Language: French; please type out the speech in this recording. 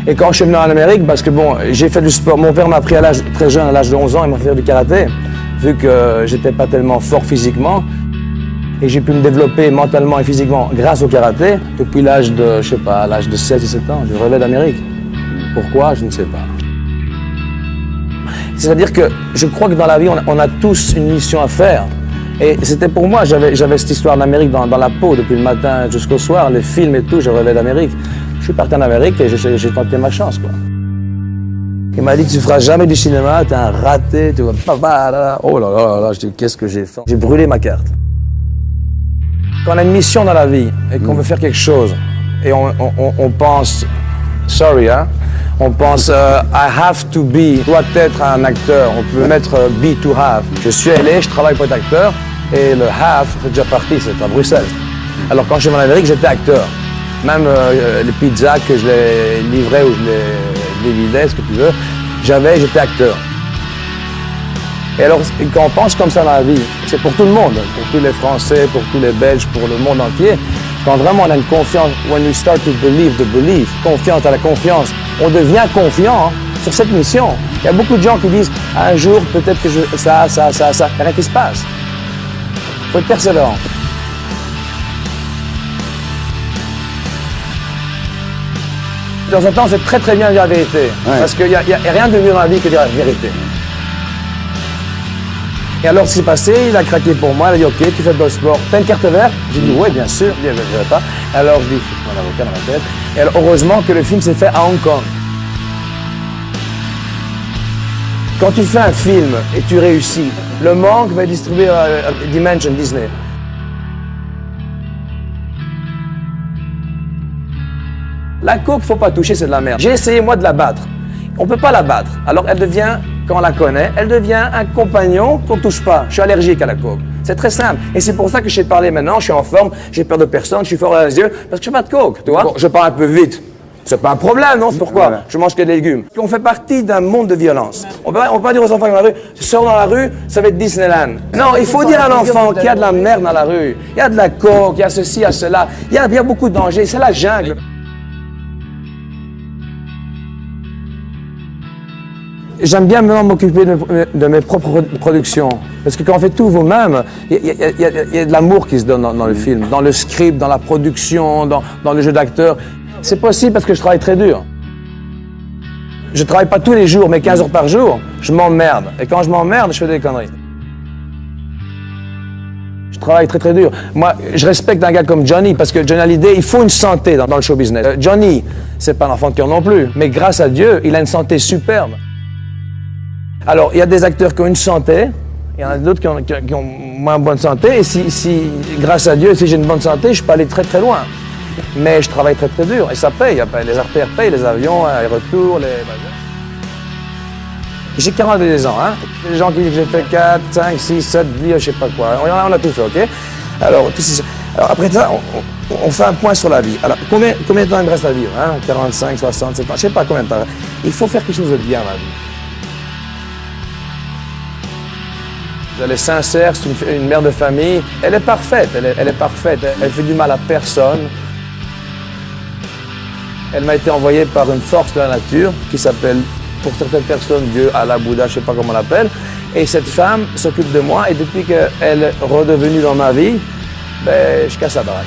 Et quand je suis venu en Amérique, parce que bon, j'ai fait du sport, mon père m'a appris très jeune, à l'âge de 11 ans, il m'a fait faire du karaté, vu que j'étais pas tellement fort physiquement. Et j'ai pu me développer mentalement et physiquement grâce au karaté. Depuis l'âge de, je sais pas, l'âge de 16 ou 17 ans, je rêvais d'Amérique. Pourquoi? Je ne sais pas. C'est-à-dire que je crois que dans la vie, on a tous une mission à faire. Et c'était pour moi, j'avais cette histoire d'Amérique dans la peau depuis le matin jusqu'au soir, les films et tout, je rêvais d'Amérique. Je suis parti en Amérique et j'ai tenté ma chance, quoi. Il m'a dit, tu feras jamais du cinéma, t'es un raté, tu vas pas, oh là là là, je dis, qu'est-ce que j'ai fait? J'ai brûlé ma carte. Quand on a une mission dans la vie et qu'on veut faire quelque chose, et on pense, sorry, hein, on pense, I have to be, doit être un acteur, on peut mettre be to have. Je suis allé, je travaille pour être acteur, et le have, c'est déjà parti, c'est à Bruxelles. Alors quand je suis en Amérique, j'étais acteur. Même les pizzas que je les livrais ou je les vidais, ce que tu veux, j'étais acteur. Et alors, quand on pense comme ça dans la vie, c'est pour tout le monde, pour tous les Français, pour tous les Belges, pour le monde entier. Quand vraiment on a une confiance, when we start to believe, confiance à la confiance, on devient confiant sur cette mission. Il y a beaucoup de gens qui disent, un jour, peut-être que ça, il n'y a rien qui se passe. Il faut être persévérant. De temps en temps, c'est très très bien de dire la vérité. Ouais. Parce qu'il n'y a rien de mieux dans la vie que de dire la vérité. Et alors, ce qui s'est passé, il a craqué pour moi, il a dit, OK, tu fais de sport. T'as une carte verte? J'ai dit, oui, bien sûr. Il ne dirait pas. Alors, je dis, mon avocat dans ma tête. Et alors, heureusement que le film s'est fait à Hong Kong. Quand tu fais un film et tu réussis, le manque va être distribué à Dimension Disney. La coke, faut pas toucher, c'est de la merde. J'ai essayé, moi, de la battre. On peut pas la battre. Alors, elle devient, quand on la connaît, elle devient un compagnon qu'on touche pas. Je suis allergique à la coke. C'est très simple. Et c'est pour ça que je sais parler maintenant, je suis en forme, j'ai peur de personne, je suis fort dans les yeux, parce que je fais pas de coke, tu vois. Bon, je parle un peu vite. C'est pas un problème, non? Pourquoi? Voilà. Je mange que des légumes. On fait partie d'un monde de violence. On peut pas dire aux enfants dans la rue, sors dans la rue, ça va être Disneyland. Non, il faut dire à l'enfant qu'il y a de la merde dans la rue. Il y a de la coke, il y a ceci, il y a cela. Il y a beaucoup de dangers. C'est la jungle. J'aime bien maintenant m'occuper de mes propres productions. Parce que quand on fait tout vous-même, il y a de l'amour qui se donne dans le film, dans le script, dans la production, dans le jeu d'acteur. C'est possible parce que je travaille très dur. Je travaille pas tous les jours, mais 15 heures par jour, je m'emmerde. Et quand je m'emmerde, je fais des conneries. Je travaille très très dur. Moi, je respecte un gars comme Johnny, parce que Johnny Hallyday, il faut une santé dans le show business. Johnny, c'est pas un enfant de cœur non plus, mais grâce à Dieu, il a une santé superbe. Alors, il y a des acteurs qui ont une santé, il y en a d'autres qui ont moins bonne santé, et si grâce à Dieu, si j'ai une bonne santé, je peux aller très très loin. Mais je travaille très très dur, et ça paye. Les artères payent, les avions, les retours, J'ai 42 ans, hein. Les gens qui disent que j'ai fait 4, 5, 6, 7 vies, je sais pas quoi. On a tout fait, OK? Alors après ça, on fait un point sur la vie. Alors, combien de temps il me reste à vivre, hein? 45, 60, 70, je sais pas combien de temps. Il faut faire quelque chose de bien dans la vie. Elle est sincère, c'est une mère de famille. Elle est parfaite, elle est parfaite. Elle fait du mal à personne. Elle m'a été envoyée par une force de la nature qui s'appelle, pour certaines personnes, Dieu, Allah, Bouddha, je ne sais pas comment on l'appelle. Et cette femme s'occupe de moi et depuis qu'elle est redevenue dans ma vie, je casse la baraque.